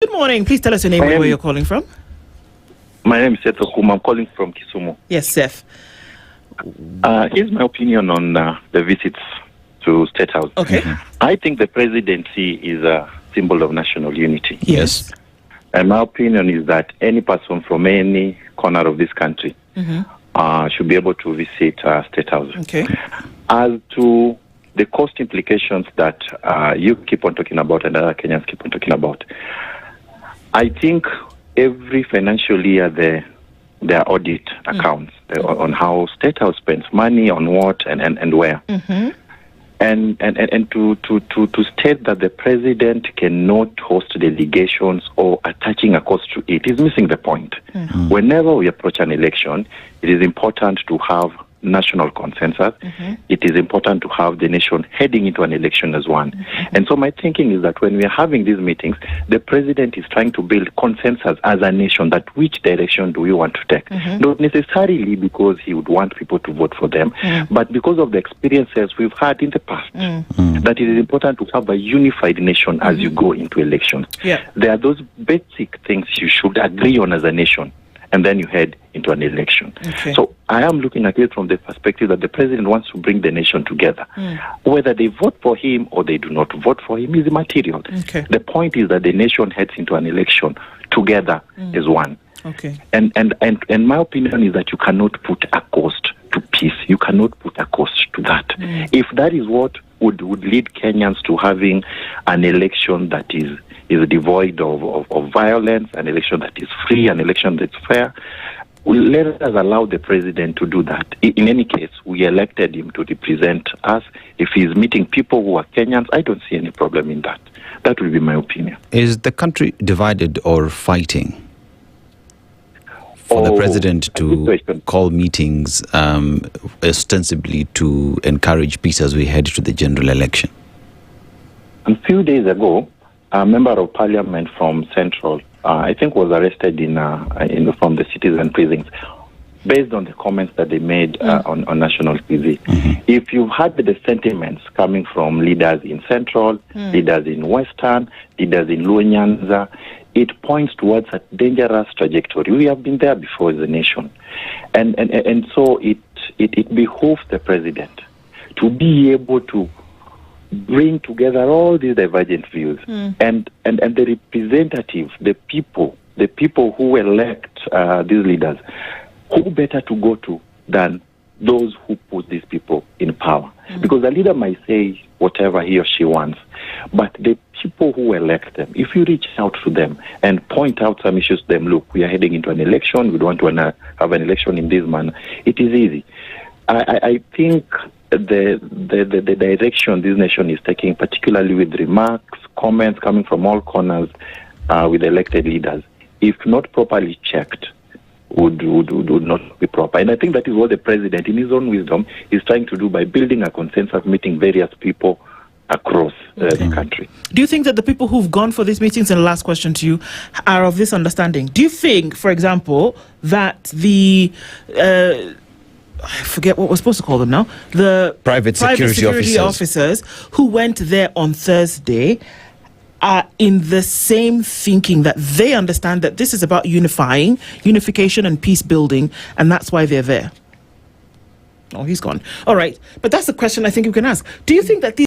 Good morning. Please tell us your name and where you're calling from. My name is Seth Okuma. I'm calling from Kisumu. Yes, Seth. Here's my opinion on the visits to State House. Okay. I think the presidency is a symbol of national unity. Yes. And my opinion is that any person from any corner of this country should be able to visit State House. Okay. As to the cost implications that you keep on talking about and other Kenyans keep on talking about, I think every financial year their audit accounts on how State House spends money on what and where. And to state that the president cannot host delegations or attaching a cost to it is missing the point. Whenever we approach an election, it is important to have national consensus. It is important to have the nation heading into an election as one. And so my thinking is that when we are having these meetings, the president is trying to build consensus as a nation that which direction do we want to take. Not necessarily because he would want people to vote for them, but because of the experiences we've had in the past, that it is important to have a unified nation as you go into elections. There are those basic things you should agree on as a nation, and then you head into an election. So I am looking at it from the perspective that the president wants to bring the nation together. Whether they vote for him or they do not vote for him is immaterial. The point is that the nation heads into an election together as one. And my opinion is that you cannot put a cost to peace. You cannot put a cost to that. If that is what would lead Kenyans to having an election that is devoid of violence, an election that is free, an election that's fair, let us allow the president to do that. In any case, we elected him to represent us. If he's meeting people who are Kenyans, I don't see any problem in that. That will be my opinion. Is the country divided or fighting for the president to call meetings ostensibly to encourage peace as we head to the general election? A few days ago, a member of parliament from Central, I think, was arrested from the citizen precincts based on the comments that they made on national TV. If you've heard the sentiments coming from leaders in Central, leaders in Western, leaders in Luo Nyanza, it points towards a dangerous trajectory. We have been there before as a nation. And so it behooves the president to be able to bring together all these divergent views and the representative, the people who elect these leaders, who better to go to than those who put these people in power? Because the leader might say whatever he or she wants, but the people who elect them, if you reach out to them and point out some issues to them, look, we are heading into an election, we don't want to have an election in this manner, it is easy. I think the direction this nation is taking, particularly with remarks, comments coming from all corners with elected leaders, if not properly checked, would not be proper. And I think that is what the president, in his own wisdom, is trying to do by building a consensus, meeting various people across the country. Do you think that the people who've gone for these meetings, and the last question to you, are of this understanding? Do you think, for example, that the I forget what we're supposed to call them now, the private security officers who went there on Thursday are in the same thinking, that they understand that this is about unification and peace building, and that's why they're there? Oh, he's gone. All right. But that's the question I think you can ask. Do you think that these